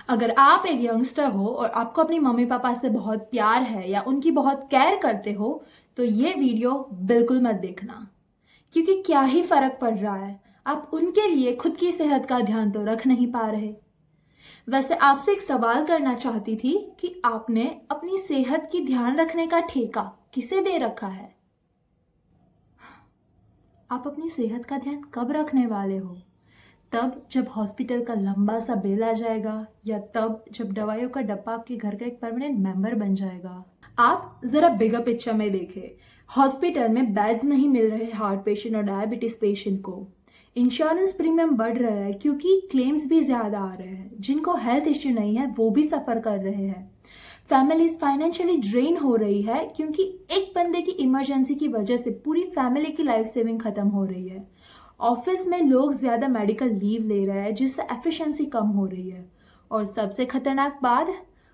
अगर आप एक यंगस्टर हो और आपको अपनी मम्मी पापा से बहुत प्यार है या उनकी बहुत केयर करते हो तो ये वीडियो बिल्कुल मत देखना, क्योंकि क्या ही फर्क पड़ रहा है। आप उनके लिए खुद की सेहत का ध्यान तो रख नहीं पा रहे। वैसे आपसे एक सवाल करना चाहती थी कि आपने अपनी सेहत की ध्यान रखने का ठेका किसे दे रखा है? आप अपनी सेहत का ध्यान कब रखने वाले हो? तब जब हॉस्पिटल का लंबा सा बिल आ जाएगा, या तब जब दवाइयों का डब्बा आपके घर का एक परमानेंट मेंबर बन जाएगा? आप जरा बिगर पिक्चर में देखें। हॉस्पिटल में बेड्स नहीं मिल रहे हार्ट पेशेंट और डायबिटीज पेशेंट को। इंश्योरेंस प्रीमियम बढ़ रहा है क्योंकि क्लेम्स भी ज्यादा आ रहे हैं। जिनको हेल्थ इश्यू नहीं है वो भी सफर कर रहे हैं। फैमिलीज फाइनेंशियली ड्रेन हो रही है क्योंकि एक बंदे की इमरजेंसी की वजह से पूरी फैमिली की लाइफ सेविंग खत्म हो रही है। ऑफिस में लोग ज्यादा मेडिकल लीव ले रहे हैं जिससे एफिशिएंसी कम हो रही है। और सबसे खतरनाक बात,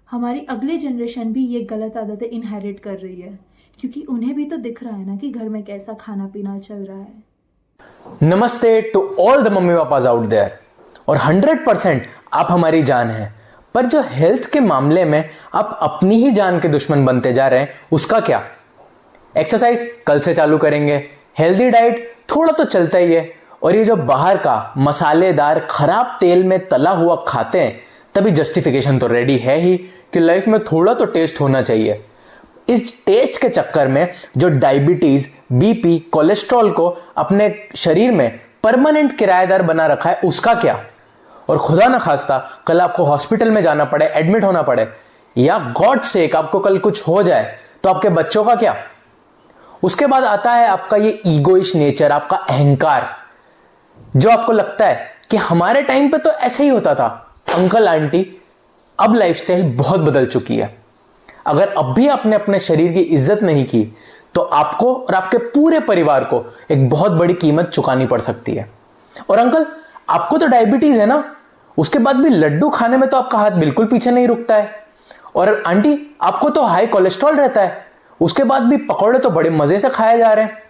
हमारी अगली जनरेशन भी ये गलत आदतें इनहेरिट कर रही है, क्योंकि उन्हें भी तो दिख रहा है ना कि घर में कैसा खाना पीना चल रहा है। नमस्ते to all the mummy papas out there. और 100% आप हमारी जान हैं, पर जो हेल्थ के मामले में आप अपनी ही जान के दुश्मन बनते जा रहे हैं, उसका क्या? एक्सरसाइज कल से चालू करेंगे, हेल्दी डाइट थोड़ा तो चलता ही है, और ये जो बाहर का मसालेदार खराब तेल में तला हुआ खाते हैं, तभी जस्टिफिकेशन तो रेडी है ही कि लाइफ में थोड़ा तो टेस्ट होना चाहिए। इस टेस्ट के चक्कर में जो डायबिटीज, बीपी, कोलेस्ट्रॉल को अपने शरीर में परमानेंट किराएदार बना रखा है, उसका क्या? और खुदा ना खास्ता कल आपको हॉस्पिटल में जाना पड़े, एडमिट होना पड़े, या गॉड सेक आपको कल कुछ हो जाए तो आपके बच्चों का क्या? उसके बाद आता है आपका ये ईगोइश नेचर, आपका अहंकार, जो आपको लगता है कि हमारे टाइम पे तो ऐसे ही होता था। अंकल आंटी, अब लाइफस्टाइल बहुत बदल चुकी है। अगर अब भी आपने अपने शरीर की इज्जत नहीं की तो आपको और आपके पूरे परिवार को एक बहुत बड़ी कीमत चुकानी पड़ सकती है। और अंकल, आपको तो डायबिटीज है ना, उसके बाद भी लड्डू खाने में तो आपका हाथ बिल्कुल पीछे नहीं रुकता है। और आंटी, आपको तो हाई कोलेस्ट्रॉल रहता है, उसके बाद भी पकौड़े तो बड़े मजे से खाए जा रहे हैं।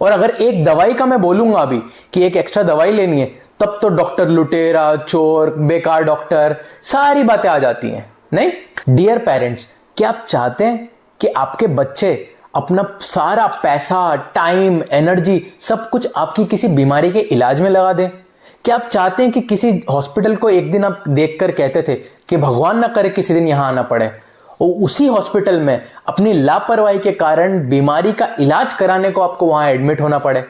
और अगर एक दवाई का मैं बोलूंगा अभी कि एक एक्स्ट्रा दवाई लेनी है, तब तो डॉक्टर लुटेरा, चोर, बेकार डॉक्टर, सारी बातें आ जाती हैं। नहीं डियर पेरेंट्स, क्या आप चाहते हैं कि आपके बच्चे अपना सारा पैसा, टाइम, एनर्जी सब कुछ आपकी किसी बीमारी के इलाज में लगा दें? क्या आप चाहते हैं कि किसी हॉस्पिटल को एक दिन आप देखकर कहते थे कि भगवान ना करे किसी दिन यहां आना पड़े, और उसी हॉस्पिटल में अपनी लापरवाही के कारण बीमारी का इलाज कराने को आपको वहां एडमिट होना पड़े?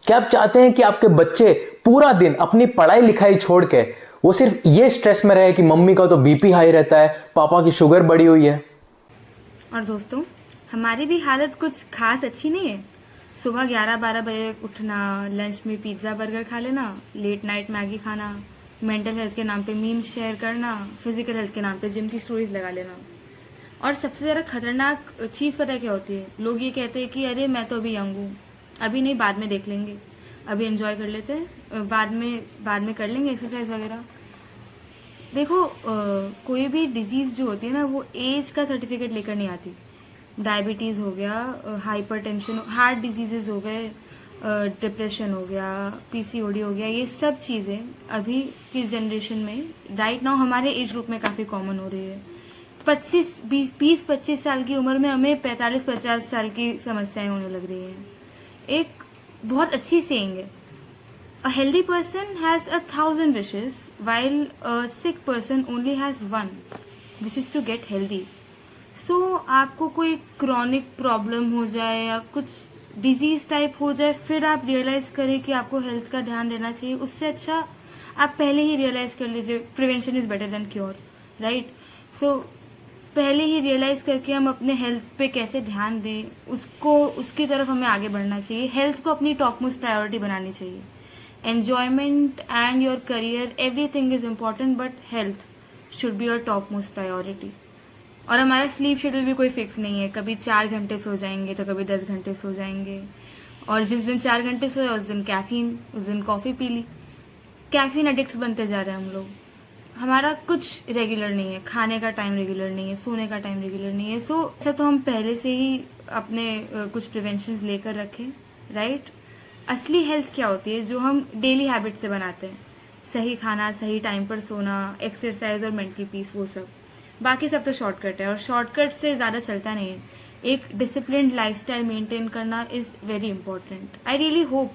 क्या आप चाहते हैं कि आपके बच्चे पूरा दिन अपनी पढ़ाई लिखाई छोड़ के वो सिर्फ ये स्ट्रेस में रहे कि मम्मी का तो बीपी हाई रहता है, पापा की शुगर बढ़ी हुई है? और दोस्तों, हमारी भी हालत कुछ खास अच्छी नहीं है। सुबह 11-12 बजे उठना, लंच में पिज्ज़ा बर्गर खा लेना, लेट नाइट मैगी खाना, मेंटल हेल्थ के नाम पे मीम शेयर करना, फिजिकल हेल्थ के नाम पे जिम की स्टोरीज लगा लेना। और सबसे ज़्यादा खतरनाक चीज़ पता है क्या होती है? लोग ये कहते हैं कि अरे मैं तो अभी यंग हूँ, अभी नहीं, बाद में देख लेंगे, अभी एंजॉय कर लेते हैं, बाद में कर लेंगे एक्सरसाइज वगैरह। देखो, कोई भी डिजीज़ जो होती है ना, वो एज का सर्टिफिकेट लेकर नहीं आती। डायबिटीज़ हो गया, हाइपरटेंशन, हार्ट डिजीजेज हो गए, डिप्रेशन हो गया, पीसीओडी हो गया, ये सब चीज़ें अभी की जनरेशन में राइट नाउ हमारे एज ग्रुप में काफ़ी कॉमन हो रही है। 20-25 साल की उम्र में हमें 45-50 साल की समस्याएं होने लग रही हैं। एक बहुत अच्छी सेइंग है, A healthy person has 1,000 wishes, while a sick person only has one, which is to get healthy. So आपको कोई क्रॉनिक प्रॉब्लम हो जाए या कुछ डिजीज टाइप हो जाए, फिर आप रियलाइज करें कि आपको हेल्थ का ध्यान देना चाहिए, उससे अच्छा आप पहले ही रियलाइज कर लीजिए। Prevention is better than cure, right? So पहले ही रियलाइज करके हम अपने हेल्थ पे कैसे ध्यान दें, उसकी तरफ हमें आगे बढ़ना चाहिए। हेल्थ को अपनी टॉप मोस्ट प्रायोरिटी बनानी चाहिए। Enjoyment and your career, everything is important, but health should be your topmost priority. और हमारा स्लीप शेड्यूल भी कोई फिक्स नहीं है, कभी 4 घंटे सो जाएंगे तो कभी 10 घंटे सो जाएंगे। और जिस दिन 4 घंटे सोए उस दिन कैफीन, उस दिन कॉफ़ी पी ली। कैफीन एडिक्ट्स बनते जा रहे हैं हम लोग। हमारा कुछ रेगुलर नहीं है, खाने का टाइम रेगुलर नहीं है, सोने का टाइम रेगुलर नहीं है। सो तो हम पहले से ही अपने कुछ प्रिवेंशंस लेकर रखें, राइट? असली हेल्थ क्या होती है? जो हम डेली हैबिट से बनाते हैं। सही खाना, सही टाइम पर सोना, एक्सरसाइज और मेंटल पीस, वो सब। बाकी सब तो शॉर्टकट है, और शॉर्टकट से ज़्यादा चलता नहीं है। एक डिसिप्लिन्ड लाइफस्टाइल मेंटेन करना is very important. I really hope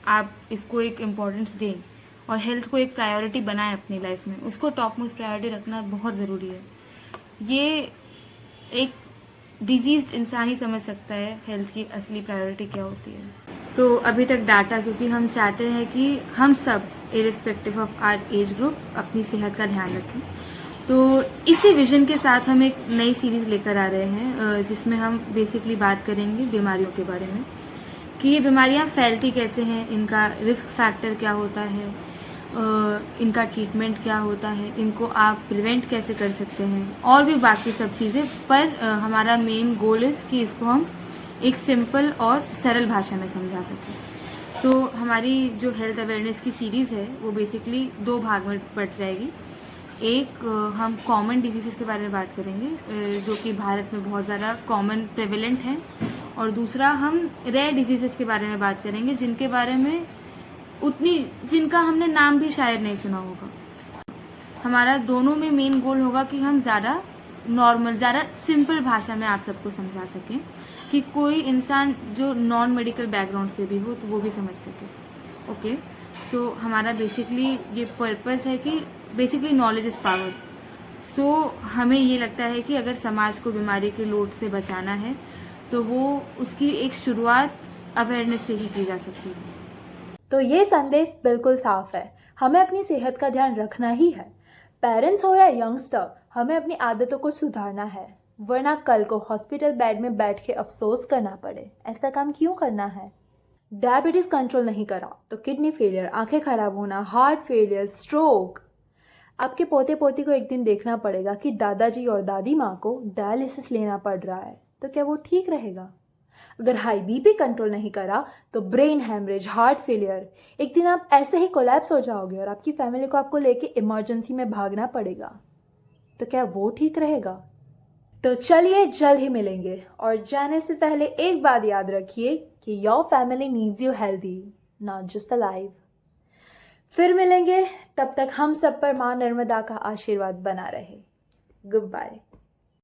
आप इसको एक इम्पोर्टेंस दें और हेल्थ को एक प्रायोरिटी बनाएं अपनी लाइफ में। उसको टॉप मोस्ट प्रायोरिटी रखना बहुत ज़रूरी है। ये एक डिजीज इंसान ही समझ सकता है हेल्थ की असली प्रायोरिटी क्या होती है। तो अभी तक डाटा, क्योंकि हम चाहते हैं कि हम सब irrespective of our age group अपनी सेहत का ध्यान रखें, तो इसी विजन के साथ हम एक नई सीरीज लेकर आ रहे हैं, जिसमें हम बेसिकली बात करेंगे बीमारियों के बारे में, कि ये बीमारियां फैलती कैसे हैं, इनका रिस्क फैक्टर क्या होता है, इनका ट्रीटमेंट क्या होता है, इनको आप प्रिवेंट कैसे कर सकते हैं, और भी बाकी सब चीज़ें। पर हमारा मेन गोल इज़ कि इसको हम एक सिंपल और सरल भाषा में समझा सकें। तो हमारी जो हेल्थ अवेयरनेस की सीरीज़ है वो बेसिकली 2 भाग में बट जाएगी। एक हम कॉमन डिजीज़ के बारे में बात करेंगे, जो कि भारत में बहुत ज़्यादा कॉमन प्रेवलेंट हैं, और दूसरा हम रेयर डिजीज़ के बारे में बात करेंगे, जिनके बारे में जिनका हमने नाम भी शायद नहीं सुना होगा। हमारा दोनों में मेन गोल होगा कि हम ज़्यादा नॉर्मल, ज़्यादा सिंपल भाषा में आप सबको समझा सकें, कि कोई इंसान जो नॉन मेडिकल बैकग्राउंड से भी हो तो वो भी समझ सके। ओके, सो हमारा बेसिकली ये पर्पस है कि बेसिकली नॉलेज इज़ पावर। सो हमें ये लगता है कि अगर समाज को बीमारी के लोड से बचाना है तो वो उसकी एक शुरुआत अवेयरनेस से ही की जा सकती है। तो ये संदेश बिल्कुल साफ है, हमें अपनी सेहत का ध्यान रखना ही है। पेरेंट्स हो या यंगस्टर, हमें अपनी आदतों को सुधारना है, वरना कल को हॉस्पिटल बेड में बैठ के अफसोस करना पड़े। ऐसा काम क्यों करना है? डायबिटीज कंट्रोल नहीं करा तो किडनी फेलियर, आंखें खराब होना, हार्ट फेलियर, स्ट्रोक। आपके पोते पोती को एक दिन देखना पड़ेगा कि दादाजी और दादी माँ को डायलिसिस लेना पड़ रहा है, तो क्या वो ठीक रहेगा? अगर हाई बीपी कंट्रोल नहीं करा तो ब्रेन हैमरेज, हार्ट फेलियर, एक दिन आप ऐसे ही कोलैप्स हो जाओगे और आपकी फैमिली को आपको लेके इमरजेंसी में भागना पड़ेगा, तो क्या वो ठीक रहेगा? तो चलिए जल्द ही मिलेंगे, और जाने से पहले एक बात याद रखिए कि your family needs you healthy, not just alive. फिर मिलेंगे, तब तक हम सब पर मां नर्मदा का आशीर्वाद बना रहे। Good bye.